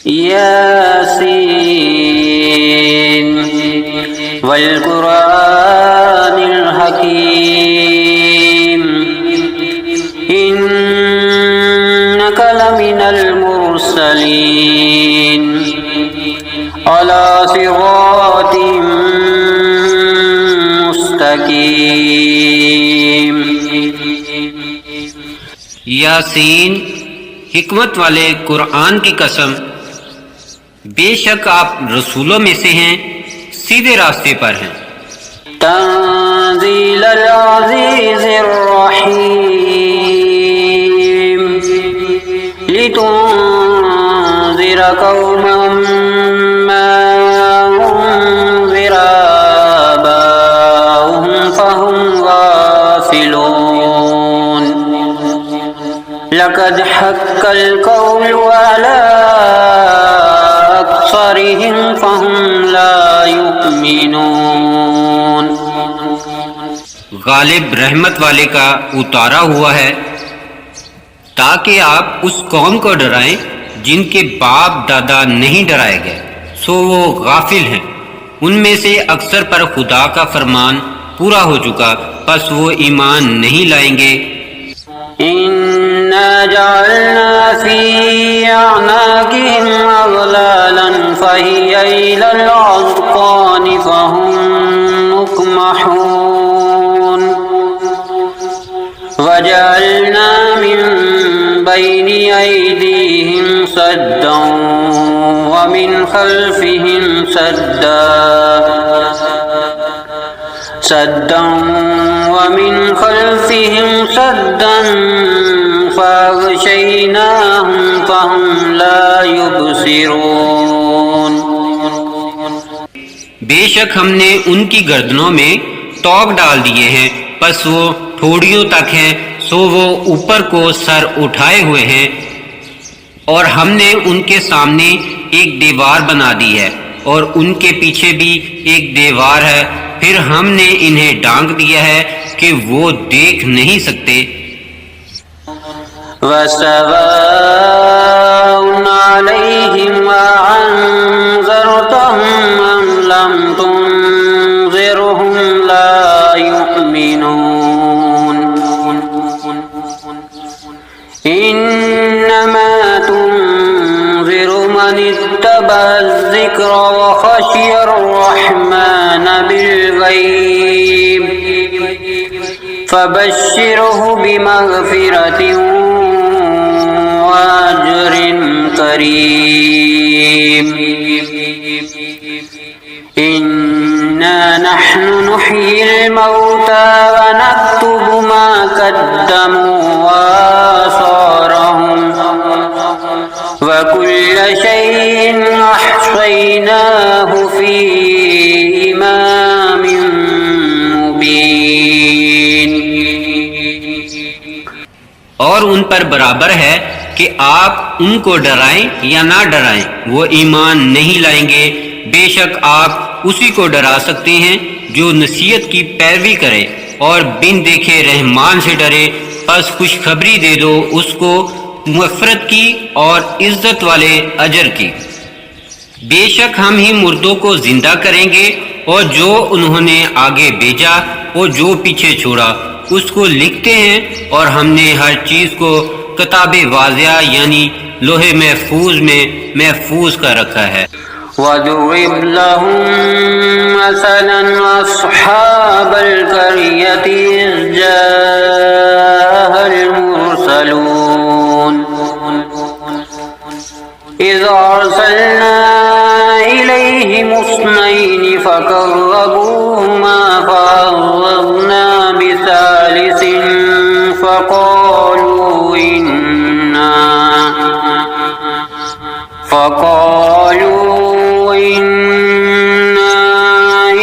यासीन वल कुरानिल हकीम इन्नका लमिनल मुरसलीन अला सिरातिम मुस्तकीम। यासीन, हिकमत वाले कुरान की कसम, बेशक आप रसूलों में से हैं, सीधे रास्ते पर हैं। तंज़ीलुल अज़ीज़िर रहीम लितुनज़िरा कौमम मा उनज़िरा आबाउहुम फहुम गाफ़िलून। लक़द हक़्क़ल क़ौलु अला अक्सरिहिम फहुम ला युमिनून। गालिब रहमत वाले का उतारा हुआ है ताकि आप उस कौम को डराएं जिनके बाप दादा नहीं डराए गए, सो वो गाफिल हैं। उनमें से अक्सर पर खुदा का फरमान पूरा हो चुका, बस वो ईमान नहीं लाएंगे। इन्ना जअलना फी अअनाक़िहिम अग़लालन फ़हिय इलल अज़क़ानि फ़हुम मुक़महून वजअलना मिन बैनि अयदीहिम सद्दन व मिन खल्फ़िहिम सद्दन वमिन खल्फ़िहिम सद्दन फ़अग़शयनाहुम फ़हुम ला युबसिरून। बेशक हमने उनकी गर्दनों में तोक डाल दिए हैं, बस वो ठोड़ियों तक हैं, सो वो ऊपर को सर उठाए हुए हैं। और हमने उनके सामने एक दीवार बना दी है और उनके पीछे भी एक दीवार है। फिर हमने इन्हें ढांक दिया है कि वो देख नहीं सकते। वसवाउन अलैहिम अअन्ज़रतहुम अम लम तुनज़िरहुम ला युमिनून। इन्नमा तुनज़िरु मन इत्तबअ-ज़िक्र व ख़शियर रहमान बिल-ग़ैब फ़बश्शिरहु बिमग़फ़िरतिन व अज्रिन करीम। इन्ना नहनु नुह्यिल मौता व नक्तुबु मा क़द्दमू व आसारहुम व कुल्ल शैइन अहसैनाहु फी इमामिन मुबीन। और उन पर बराबर है कि आप उनको डराएं या ना डराएं, वो ईमान नहीं लाएंगे। बेशक आप उसी को डरा सकते हैं जो नसीहत की पैरवी करे और बिन देखे रहमान से डरे। बस खुशखबरी दे दो उसको मग़फ़िरत की और इज्जत वाले अजर की। बेशक हम ही मुर्दों को जिंदा करेंगे और जो उन्होंने आगे भेजा और जो पीछे छोड़ा उसको लिखते हैं। और हमने हर चीज को किताबे वाज़िया यानी लोहे महफूज में महफूज कर रखा है। वज़रिब लहुम मसलन अस्हाबल क़रियति इज़ जाअल मुरसलून इज़ अरसलना इलैहिम इस्नैनि फ़कज़्ज़बूहुमा फ़अज़ज़ज़ना बिसालिसिन फ़क़ालू इन्ना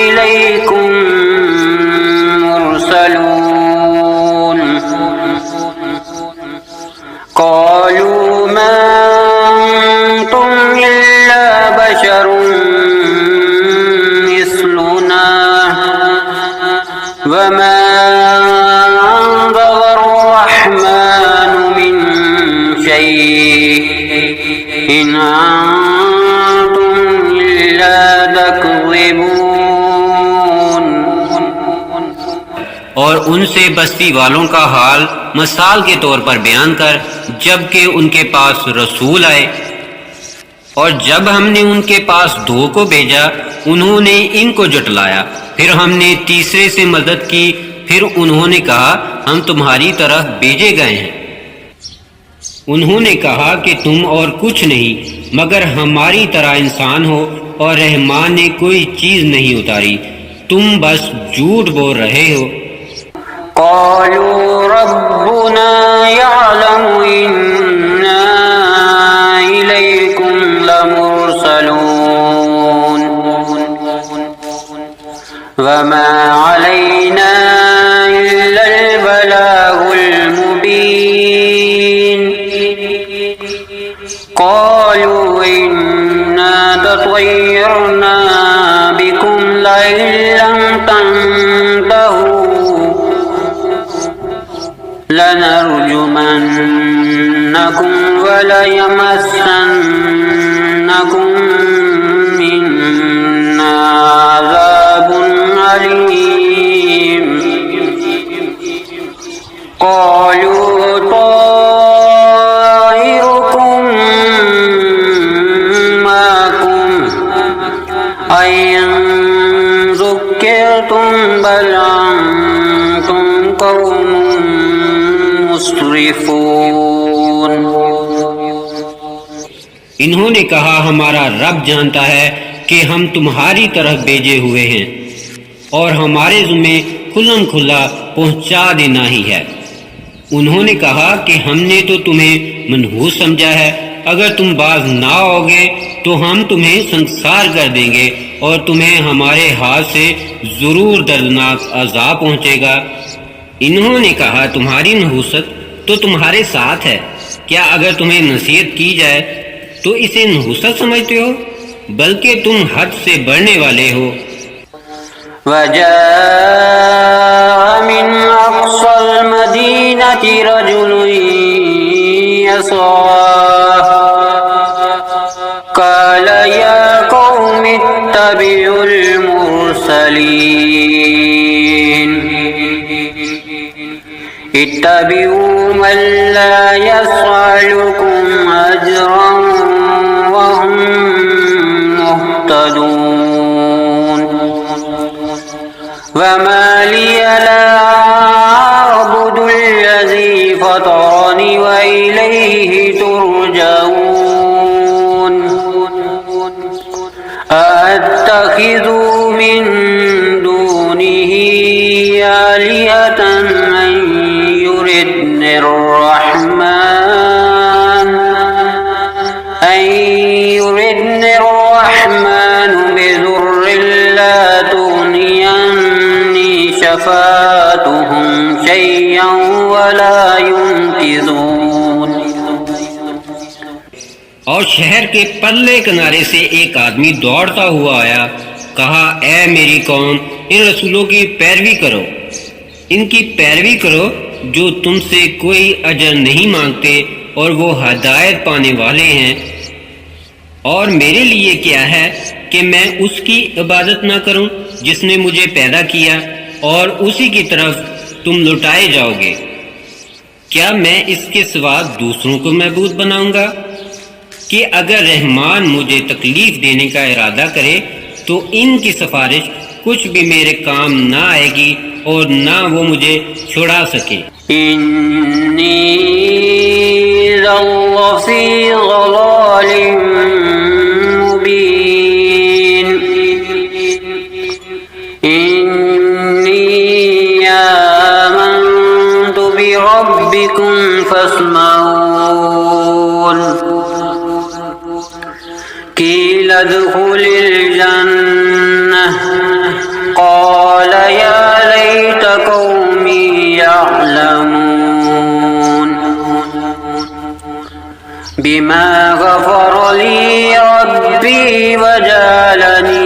इलैकुम मुरसलून। क़ालू मा अंतुम इल्ला बशरुन मिस्लुना वमा अन्ज़लर रहमानु मिन शैइन इन और उनसे बस्ती वालों का हाल मिसाल के तौर पर बयान कर, जबकि उनके पास रसूल आए। और जब हमने उनके पास 2 को भेजा, उन्होंने इनको जुटलाया। फिर हमने तीसरे से मदद की। फिर उन्होंने कहा, हम तुम्हारी तरफ भेजे गए हैं। उन्होंने कहा कि तुम और कुछ नहीं मगर हमारी तरह इंसान हो, और रहमान ने कोई चीज नहीं उतारी, तुम बस झूठ बोल रहे हो। क़ालू रब्बुना यअलमु इन्ना इलैकुम लमुरसलून वमा अलैना इल्लल बलागुल मुबीन। क़ालू इन्ना ततय्यरना बिकुम लइन लम तंतहू लनरजुमन्नकुम वलयमस्सन्नकुम मिन्ना अज़ाबुन अलीम। क़ालू ताइरुकुम माकुम अय्यन ज़ुक्किरतुम बल अंतुम क़ौमुन मुस्रिफून। इन्होंने कहा, हमारा रब जानता है कि हम तुम्हारी तरफ भेजे हुए हैं, और हमारे ज़िम्मे खुल्लम खुल्ला पहुंचा देना ही है। उन्होंने कहा कि हमने तो तुम्हें मनहूस समझा है, अगर तुम बाज ना आओगे तो हम तुम्हें संसार कर देंगे, और तुम्हें हमारे हाथ से जरूर दर्दनाक अजाब पहुंचेगा। इन्होंने कहा, तुम्हारी नहूसत तो तुम्हारे साथ है, क्या अगर तुम्हें नसीहत की जाए तो इसे नहूसत समझते हो? बल्कि तुम हद से बढ़ने वाले हो। वजाअ मिन अक़सल मदीनति रजुलुन यसआ क़ाल या क़ौमि इत्तबिउल मुरसलीन इत्तबिउ मन ला यसअलुकुम अजरन वहुम मुहतदून। वमा लिया ला अअबुदुल्लज़ी फ़तरनी व इलैहि तुरजऊन। अअत्तख़िज़ु मिन दूनिही आलिहतन अन युरिदनिर रहमान बिदुर्रिन ला तुग़नियन्नी शफ़ाअतुहुम शय्यन वला युनक़िज़ून। और शहर के परले किनारे से एक आदमी दौड़ता हुआ आया, कहा, ऐ मेरी कौम, इन रसूलों की पैरवी करो, इनकी पैरवी करो जो तुमसे कोई अजर नहीं मांगते और वो हदायत पाने वाले हैं। और मेरे लिए क्या है कि मैं उसकी इबादत ना करूं जिसने मुझे पैदा किया, और उसी की तरफ तुम लौटाए जाओगे। क्या मैं इसके सिवा दूसरों को महबूद बनाऊंगा? कि अगर रहमान मुझे तकलीफ देने का इरादा करे तो इनकी सिफारिश कुछ भी मेरे काम ना आएगी और ना वो मुझे छुड़ा सके। इन्नी लफ़ी ज़लालिम मुबीन। इन्नी आमन्तु बिरब्बिकुम फ़स्मऊन। क़ील उद्ख़ुलिल जन्नह क़ाल या लैत क़ौमी यअलमून बिमा ग़फ़र ली रब्बी वजअलनी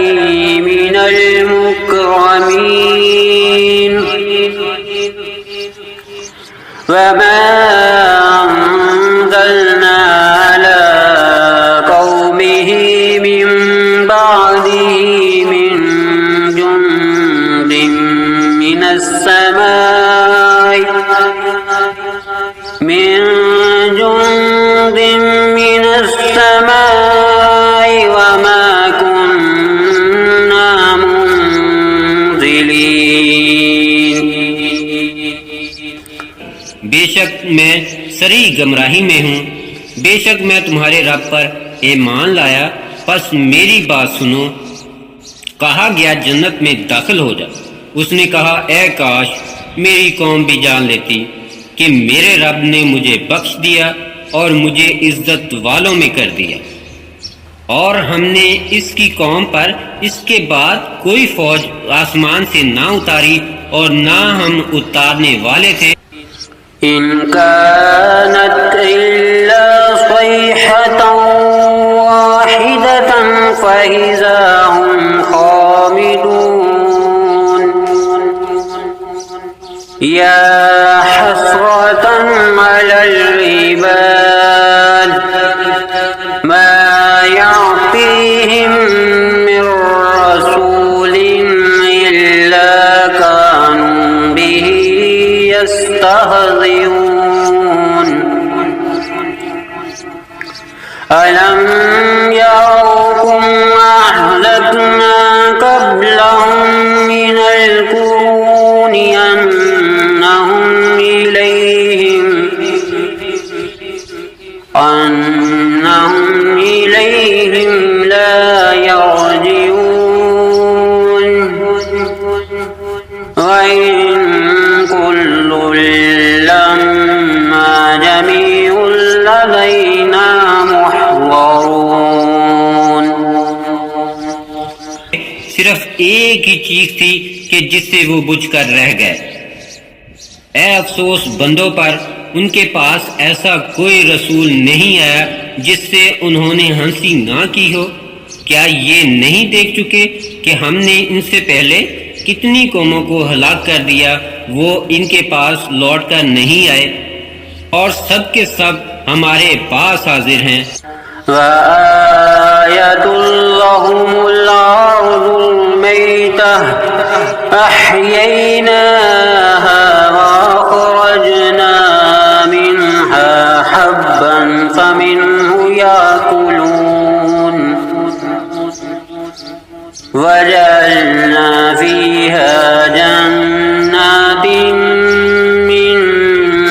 मिनल मुकरमीन। वमा अंज़लना अला क़ौमिही मिन बअदिही मिन जुन्दिन मिनस समा गमराही में हूँ। बेशक मैं तुम्हारे रब पर ईमान लाया, बस मेरी बात सुनो। कहा गया जन्नत में दाखिल हो जा। उसने कहा, ए काश मेरी कौम भी जान लेती कि मेरे रब ने मुझे बख्श दिया और मुझे इज्जत वालों में कर दिया, और हमने इसकी कौम पर इसके बाद कोई फौज आसमान से ना उतारी और ना हम उतारने वाले थे। इन कानत इल्ला सयहतन वाहिदतन फइज़ा हुम खामिदून या हस्रतन अलल इबाद मा यअतीहिम मिन रसूलिन इल्ला कानू बिही यस्तहज़िऊन अलम यरौकुम अहलकना क़ब्लहुम मिनल क़ुरूनि अन्नहुम इलैहिम ला यरजिऊन व इन कुल्लुन लम्मा जमीउन लदैना मुहज़रून। सिर्फ एक ही चीज थी कि जिससे वो बुझकर रह गए। ए अफसोस बंदों पर, उनके पास ऐसा कोई रसूल नहीं आया जिससे उन्होंने हंसी ना की हो। क्या ये नहीं देख चुके कि हमने इनसे पहले कितनी कौमों को हलाक कर दिया, वो इनके पास लौट कर नहीं आए, और सब के सब हमारे पास हाजिर हैं। वआयतुल लहुमुल अर्दुल मैतह अहयैनाहा वअखरजना मिनहा हब्बन फमिन्हु याकुलून वजअलना फीहा जन्नातिन मिन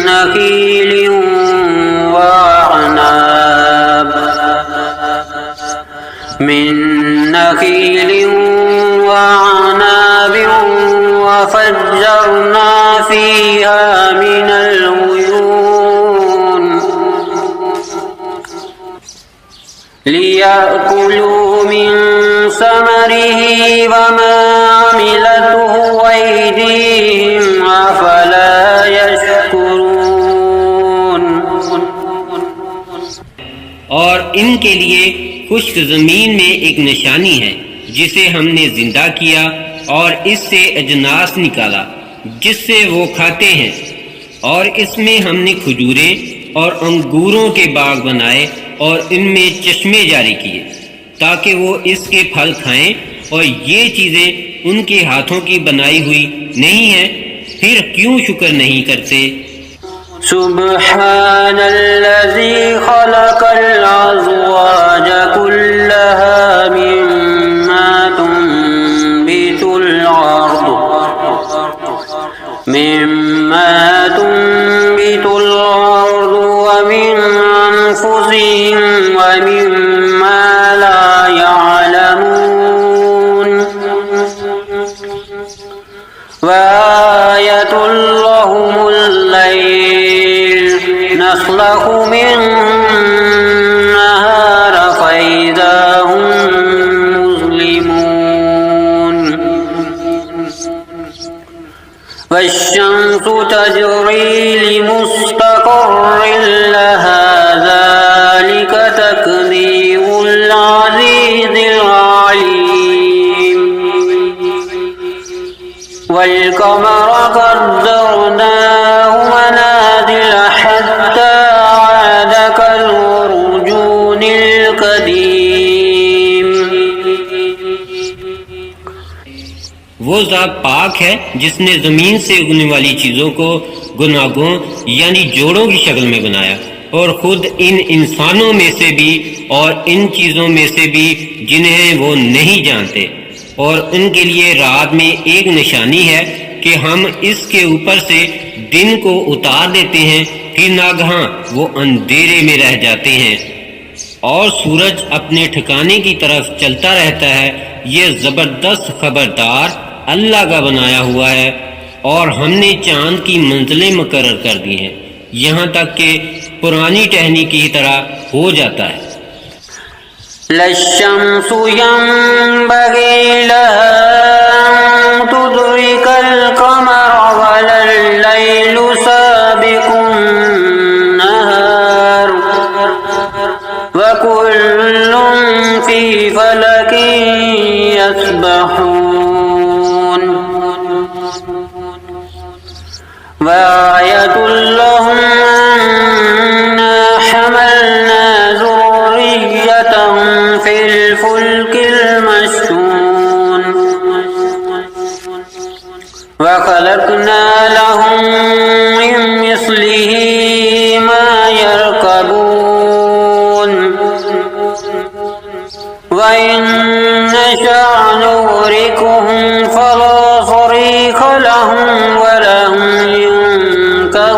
नखीलिन वअनाब वफज्जरना फीहा मिनल उयून लियअकुलू मिन समरिही वमा अमिलतहु अयदीहिम अफला यशकुरून। और इनके लिए खुश्क जमीन में एक निशानी है जिसे हमने जिंदा किया और इससे अजनास निकाला जिससे वो खाते हैं, और इसमें हमने खजूरें और अंगूरों के बाग बनाए और इनमें चश्मे जारी किए ताकि वो इसके फल खाएं, और ये चीजें उनके हाथों की बनाई हुई नहीं है, फिर क्यों शुक्र नहीं करते। सुब्हानल्लज़ी खलक़ल अज़वाज कुल्लहा मिम्मा तुंबितुल अर्द व मिन अनफुसिहिम व मिम्मा ला यअलमून वआयतुल लहुमुल लैल नस्लखु मिन्नहार फइज़ा हुम मुज़लिमून वश्शम्सु तजरी लिमुस्तक़र्रिन लहा ज़ालिका तक़दीरुल अज़ीज़िल अलीम वल्क़मर क़द्दरनाहु मनाज़िल हत्ता आद कल-उर्जूनिल क़दीम। वो ज़ात पाक है जिसने जमीन से उगने वाली चीजों को गुनागों यानी जोड़ों की शक्ल में बनाया, और खुद इन इंसानों में से भी और इन चीजों में से भी जिन्हें वो नहीं जानते, और उनके लिए रात में एक निशानी है कि हम इसके ऊपर से दिन को उतार देते हैं फिर नागहां वो अंधेरे में रह जाते हैं और सूरज अपने ठिकाने की तरफ चलता रहता है। ये जबरदस्त खबरदार अल्लाह का बनाया हुआ है और हमने चांद की मंजिलें मुकर्रर कर दी हैं, यहाँ तक कि पुरानी टहनी की तरह हो जाता है। लश्शम्सु यंबगी लहा अन तुदरिकल कमर वलल लैलु साबिकुन नहार वकुल्लुन फी फलकिन यस्बहून वआयतुल लहुम अन्ना हमलना ज़ुर्रिय्यतहुम फिल फुल्किल मशहून वखलक़ना लहुम मिन मिस्लिही मा यरकबून वइन नशअ नुग़रिक़हुम फला सरीख़ लहुम वलहुम युनकरून।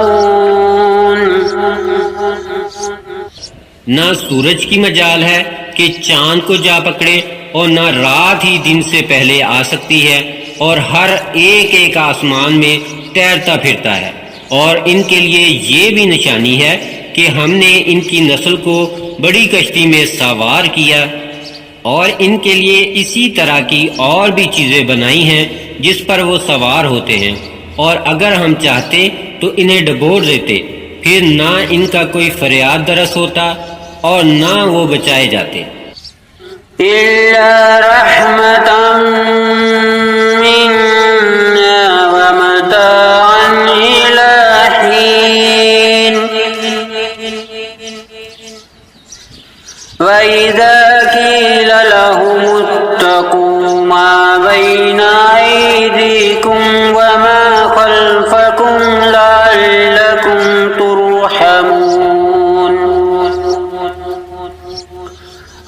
ना सूरज की मजाल है कि चांद को जा पकड़े और ना रात ही दिन से पहले आ सकती है, और हर एक एक आसमान में तैरता फिरता है। और इनके लिए ये भी निशानी है कि हमने इनकी नस्ल को बड़ी कश्ती में सवार किया, और इनके लिए इसी तरह की और भी चीज़ें बनाई हैं जिस पर वो सवार होते हैं, और अगर हम चाहते तो इन्हें डबोर देते, फिर ना इनका कोई फरियाद दरस होता और ना वो बचाए जाते। इल्ला रहमतन मिन्ना व मताअन इला हीन व इज़ा क़ील लहुमुत्तक़ू मा बैना अयदीकुम व मा खल्फकुम लअल्लकुम तुरहमून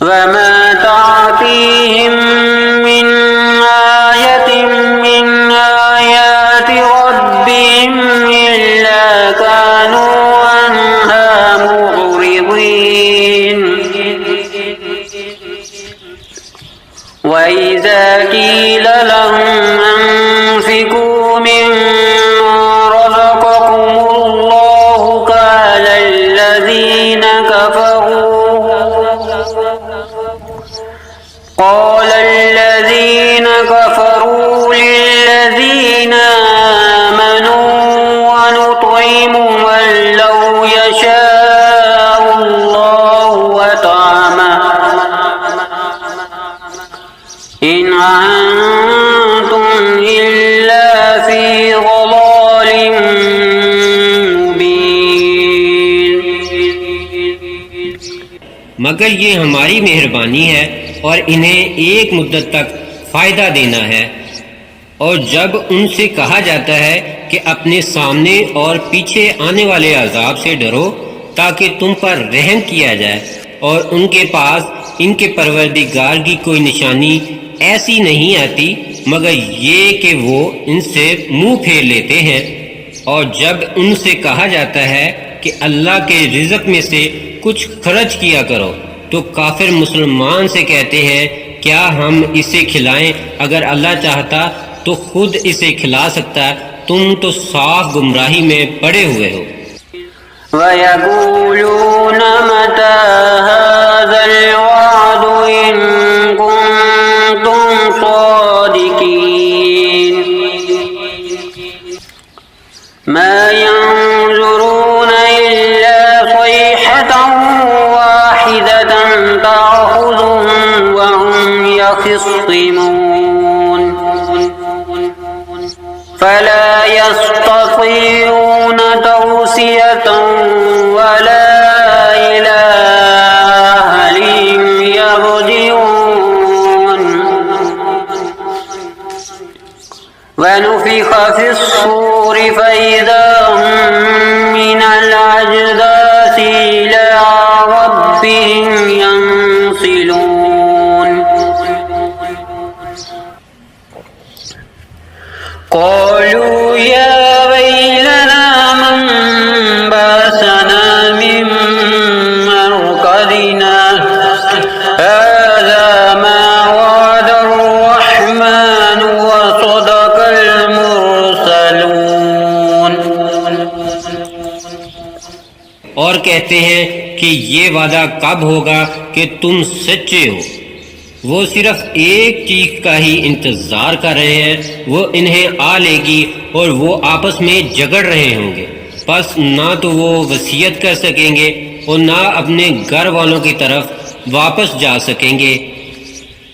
वमा तातीहिम मिन आयतिन मिन आयाति रब्बिहिम इल्ला कानू अन्हा मुअरिदीन वइज़ा क़ील लहुम अन्फ़िक़ू मिम्मा रज़क़कुमुल्लाहु क़ाल الذين كفروا للذين آمنوا ونطعم من لو يشاء الله أطعمه إن أنتم إلا في ضلال مبين। मगर ये हमारी मेहरबानी है और इन्हें एक मुद्दत तक फायदा देना है। और जब उनसे कहा जाता है कि अपने सामने और पीछे आने वाले अजाब से डरो ताकि तुम पर रहम किया जाए, और उनके पास इनके परवरदिगार की कोई निशानी ऐसी नहीं आती मगर ये कि वो इनसे मुंह फेर लेते हैं। और जब उनसे कहा जाता है कि अल्लाह के रिज़्क़ में से कुछ खर्च किया करो, तो काफिर मुसलमान से कहते हैं क्या हम इसे खिलाएं? अगर अल्लाह चाहता तो खुद इसे खिला सकता, तुम तो साफ गुमराही में पड़े हुए हो। वयक़ूलून मता हाज़ल वअदु इन कुन्तुम सादिकीन मा यंज़ुरून इल्ला सयहतन वाहिदतन तअख़ुज़ुहुम व हुम यख़िस्सिमून फला यस्ततीऊन तौसियतन वला इला अहलिहिम यरजिऊन वनुफ़िख़ फ़िस्सूर फ़इज़ा हुम मिनल अजदाथि इला रब्बिहिम यंसिलून क़ालू या वैलना मन बअसना कि ये वादा कब होगा कि तुम सच्चे हो। वो सिर्फ एक चीज का ही इंतजार कर रहे हैं, वो इन्हें आ लेगी और वो आपस में झगड़ रहे होंगे। बस ना तो वो वसीयत कर सकेंगे और ना अपने घर वालों की तरफ वापस जा सकेंगे।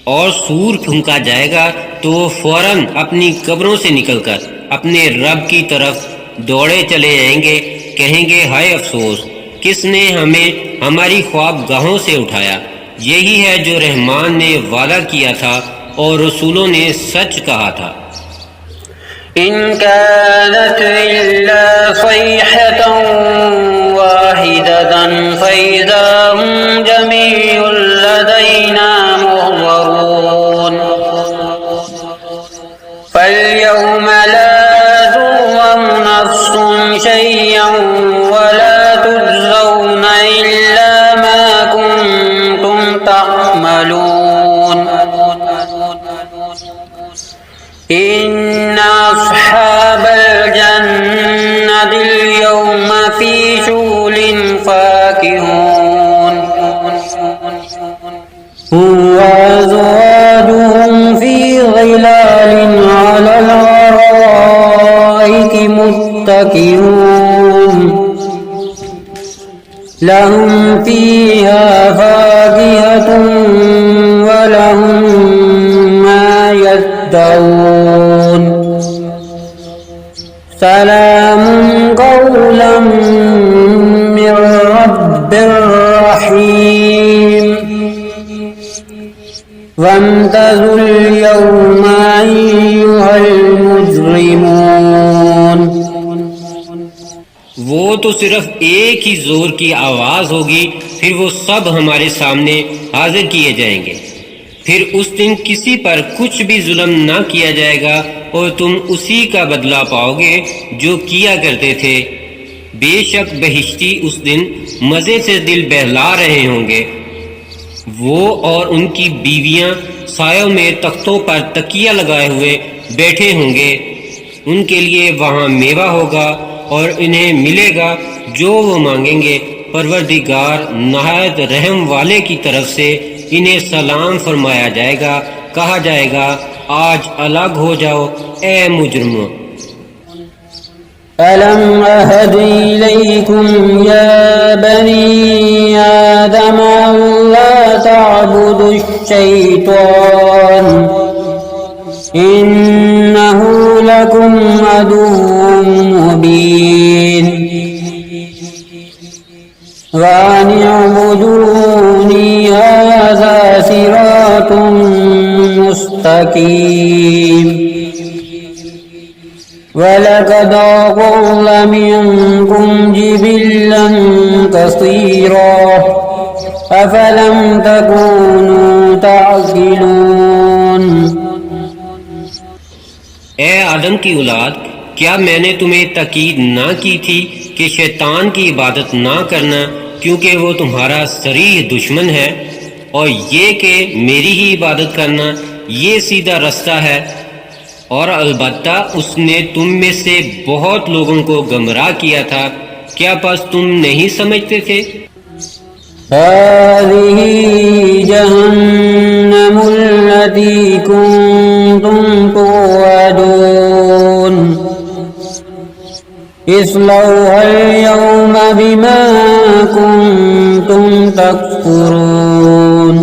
और सूर फूंका जाएगा तो वो फौरन अपनी कब्रों से निकलकर अपने रब की तरफ दौड़े चले जाएंगे, कहेंगे हाय अफसोस, किसने हमें हमारी ख्वाबगाहों से उठाया। यही है जो रहमान ने वादा किया था और रसूलों ने सच कहा था। इन कानत इल्ला सयहतन वाहिदतन फइज़ा हुम जमीउन लदैना मुहज़रून फल्यौम ला तुज़लम नफ्सुन शैयअन वला तुजज़ौना इल्ला मा कुंतुम तअमलून इन्ना अस्हाबल जन्नतिल यौमा फी शुगुलिन फाकिहून वअज़वाजुहुम फी ज़िलालिन अलल अराइकि मुत्तकिऊन लहुम फीहा फाकिहतुन वलहुम मा यद्दऊन सलामुन कौलन मिर रब्बिर रहीम वम्तज़ुल यौमा अय्युहल मुजरिमून। वो तो सिर्फ एक ही जोर की आवाज होगी, फिर वो सब हमारे सामने हाजिर किए जाएंगे। फिर उस दिन किसी पर कुछ भी जुल्म ना किया जाएगा और तुम उसी का बदला पाओगे जो किया करते थे। बेशक बहिश्ती उस दिन मजे से दिल बहला रहे होंगे। वो और उनकी बीवियां सायों में तख्तों पर तकिया लगाए हुए बैठे होंगे। उनके लिए वहां मेवा होगा और इन्हें मिलेगा जो वो मांगेंगे। परवरदिगार नहायत रहम वाले की तरफ से इन्हें सलाम फरमाया जाएगा। कहा जाएगा आज अलग हो जाओ ए मुजरिमों। अलम अहद इलैकुम या बनी आदम अल्ला तअबुदुश्शैतान इन्नहु लकुम अदुव्वुम मुबीन वान अबुदूनी हाज़ा सिरातुम मुस्तकीम वलक़द अज़ल्ल मिनकुम जिबिल्लन कसीरा अफ़लम तकूनू तअक़िलून। ए आदम की औलाद, क्या मैंने तुम्हें ताकीद ना की थी कि शैतान की इबादत ना करना, क्योंकि वो तुम्हारा सरीह दुश्मन है, और ये कि मेरी ही इबादत करना ये सीधा रास्ता है। और अलबत्ता उसने तुम में से बहुत लोगों को गुमराह किया था। क्या बस तुम नहीं समझते थे? हाज़िही जहन्नमुल्लती कुंतुम तुअदून इस्लौहल यौमा बिमा कुंतुम तकफुरून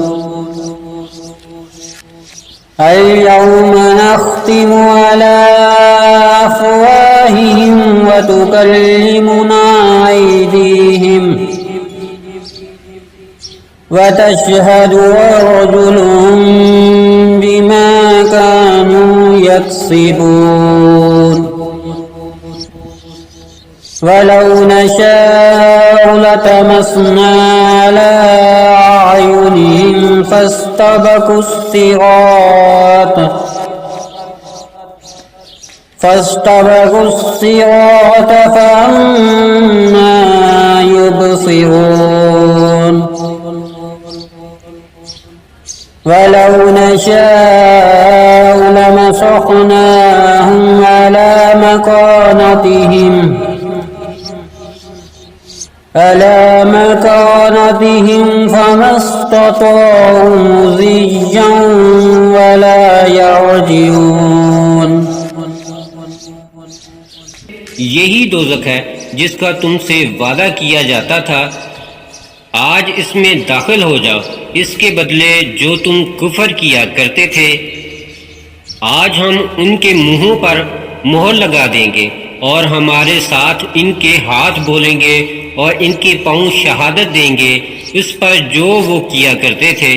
अल-यौमा नख्तिमु अला अफ़वाहिहिम व तुकल्लिमुना अयदीहिम व तशहदु अर्जुलुहुम बिमा कानू यक्सिबून वलौ नशाअ लतमस्ना अला अयुनिहिम फस्तबकुस सिरात फअन्ना युबसिरून वलौ नशाअ लमसख्नाहुम अला मकानतिहिम بطونتهم فما استطاعوا مضيا ولا يرجعون। यही दोज़ख है जिसका तुमसे वादा किया जाता था। आज इसमें दाखिल हो जाओ, इसके बदले जो तुम कुफर किया करते थे। आज हम उनके मुंहों पर मोहर लगा देंगे और हमारे साथ इनके हाथ बोलेंगे और इनके पांव शहादत देंगे इस पर जो वो किया करते थे।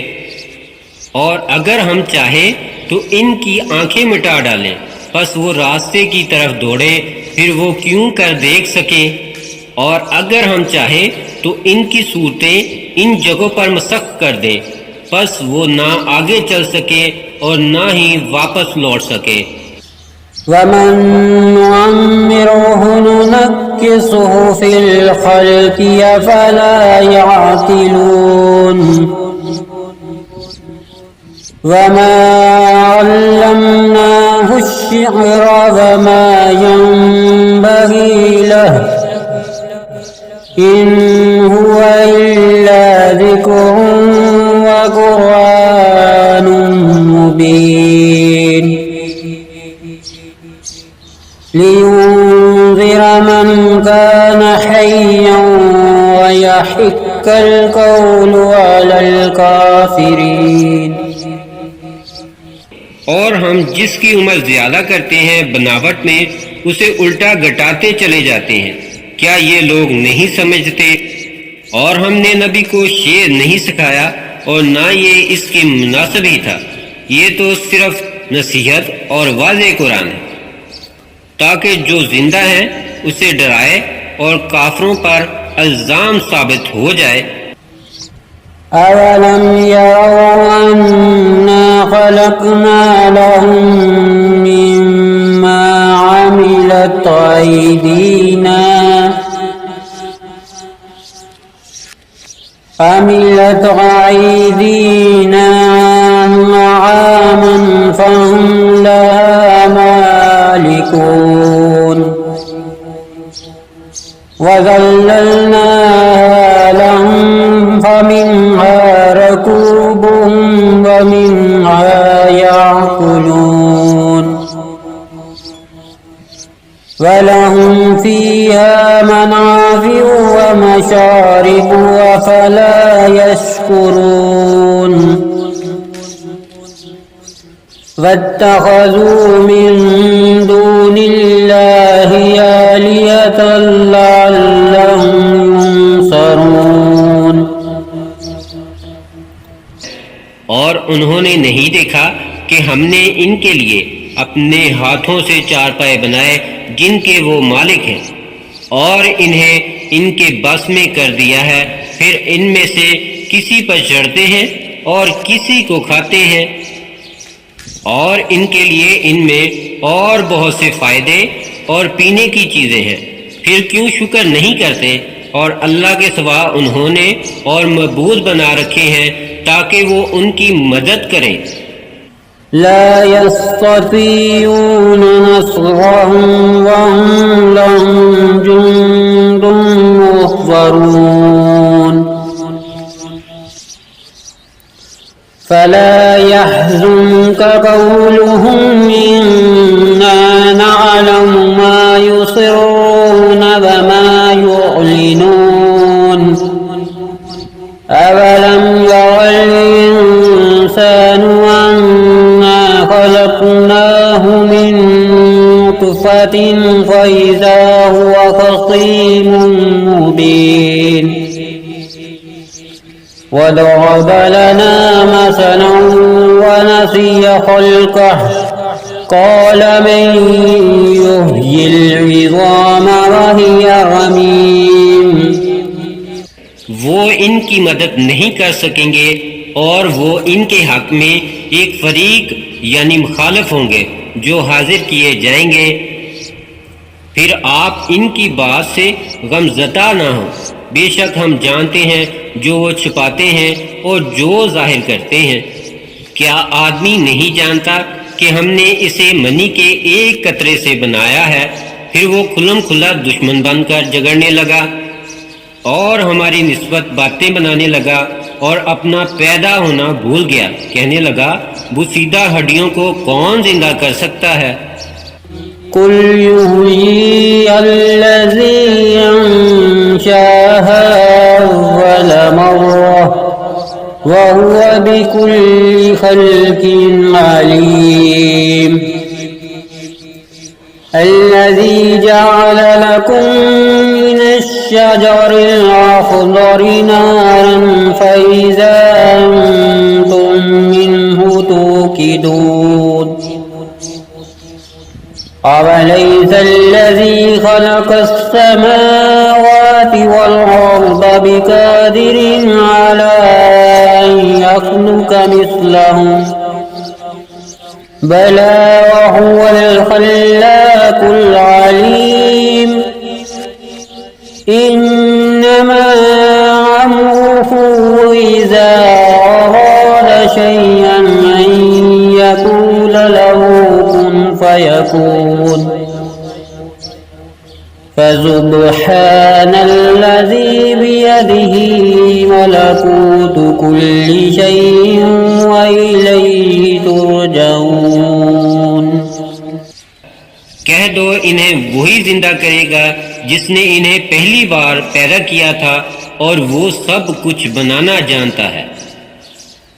और अगर हम चाहें तो इनकी आंखें मिटा डालें, बस वो रास्ते की तरफ दौड़े, फिर वो क्यों कर देख सके। और अगर हम चाहें तो इनकी सूरतें इन जगहों पर मसख कर दें, बस वो ना आगे चल सके और ना ही वापस लौट सके। वमन नुअम्मिरुहु नुनक्किसुहु फिल खल्क़ि अफला यअक़िलून। वमा अल्लमनाहु अश्शिअर वमा यंबग़ी लहु इन हुवा इल्ला ज़िक्रुन व क़ुरआनुम मुबीन लियुन्ज़िर मन कान हय्यन व यहिक्कल क़ौलु अलल काफ़िरीन। और हम जिसकी उम्र ज्यादा करते हैं बनावट में, उसे उल्टा घटाते चले जाते हैं। क्या ये लोग नहीं समझते? और हमने नबी को शेर नहीं सिखाया और ना ये इसके मुनासिब ही था। ये तो सिर्फ नसीहत और वाज़े कुरान है ताकि जो जिंदा है उसे डराए और काफरों पर इल्जाम साबित हो जाए। अवलम यरौ अन्ना खलक़ना लहुम मिम्मा अमिलत अयदीना नआमन फहुम लहा मालिकून वज़ल्ललनाहा लहुम फमिन्हा रकूबुहुम वमिन्हा याकुलून वलहुम फ़ीहा मनाफ़िअ व मशारिब अफ़ला यशकुरून वत्तख़ज़ू मिन दूनिल्लाहि आलिहतन लअल्लहुम युंसरून। और उन्होंने नहीं देखा कि हमने इनके लिए अपने हाथों से चारपाए बनाए जिनके वो मालिक हैं, और इन्हें इनके बस में कर दिया है। फिर इनमें से किसी पर चढ़ते हैं और किसी को खाते हैं, और इनके लिए इनमें और बहुत से फायदे और पीने की चीजें हैं। फिर क्यों शुक्र नहीं करते? और अल्लाह के सिवा उन्होंने और मबूद बना रखे हैं ताकि वो उनकी मदद करें। ला यस्ततीऊन नस्रहम वहुम लहुम जुंदुन मुहज़रून फला यहज़ुनक क़ौलुहुम इन्ना नअलमु मा युसिर्रून व मा युअलिनून अवलम यरल इंसानु अन्ना खलक़नाहु मिन नुत्फ़तिन फ़इज़ा हुवा ख़सीमुन मुबीन वदरब लना मसलन वनसिय ख़ल्क़ह क़ाल मन युह्यिल इज़ाम वहिय रमीम। वो इनकी मदद नहीं कर सकेंगे और वो इनके हक में एक फरीक यानी मुखालिफ होंगे जो हाजिर किए जाएंगे। फिर आप इनकी बात से गमज़दा ना हो, बेशक हम जानते हैं जो वो छुपाते हैं और जो जाहिर करते हैं। क्या आदमी नहीं जानता कि हमने इसे मनी के एक कतरे से बनाया है? फिर वो खुल्लम खुल्ला दुश्मन बनकर झगड़ने लगा। और हमारी निस्बत बातें बनाने लगा और अपना पैदा होना भूल गया। कहने लगा, वो सीधा हड्डियों को कौन जिंदा कर सकता है? कुल युहयी अल्लज़ी अंशाहा अव्वल मर्रा व हुवा बिकुल्लि खल्किन अलीम। अल्लज़ी जअल लकुम मिनश्शजरिल अख़ज़रि नारन फ़इज़ा अंतुम मिन्हु तूक़िदून। अवलैस अल्लज़ी ख़लक़स समावाति वल अर्ज़ बिक़ादिरिन अला अन यख़्लुक़ मिस्लहुम बला वहुवल ख़ल्लाक़ुल अलीम। इन्नमा अम्रुहु इज़ा अराद शैअन अन यक़ूल लहु कुन फयकून। फसुब्हानल्लज़ी बियदिही मलकूतु कुल्लि शैइन व इलैहि तुरजऊन। कह दो, इन्हें वही जिंदा करेगा जिसने इन्हें पहली बार पैदा किया था और वो सब कुछ बनाना जानता है।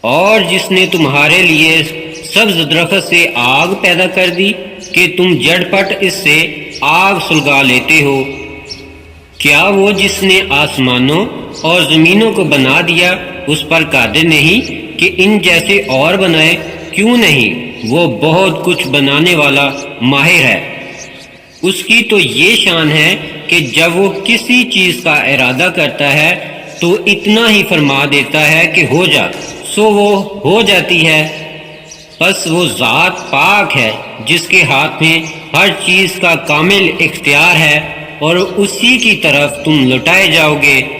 और जिसने तुम्हारे लिए सब्ज दरख्त से आग पैदा कर दी कि तुम झटपट इससे आग सुलगा लेते हो। क्या वो जिसने आसमानों और जमीनों को बना दिया उस पर कादिर नहीं कि इन जैसे और बनाए? क्यों नहीं, वो बहुत कुछ बनाने वाला माहिर है। उसकी तो ये शान है कि जब वो किसी चीज का इरादा करता है तो इतना ही फरमा देता है कि हो जा, सो वो हो जाती है। बस वो ज़ात पाक है जिसके हाथ में हर चीज का कामिल इख्तियार है और उसी की तरफ तुम लौटाए जाओगे।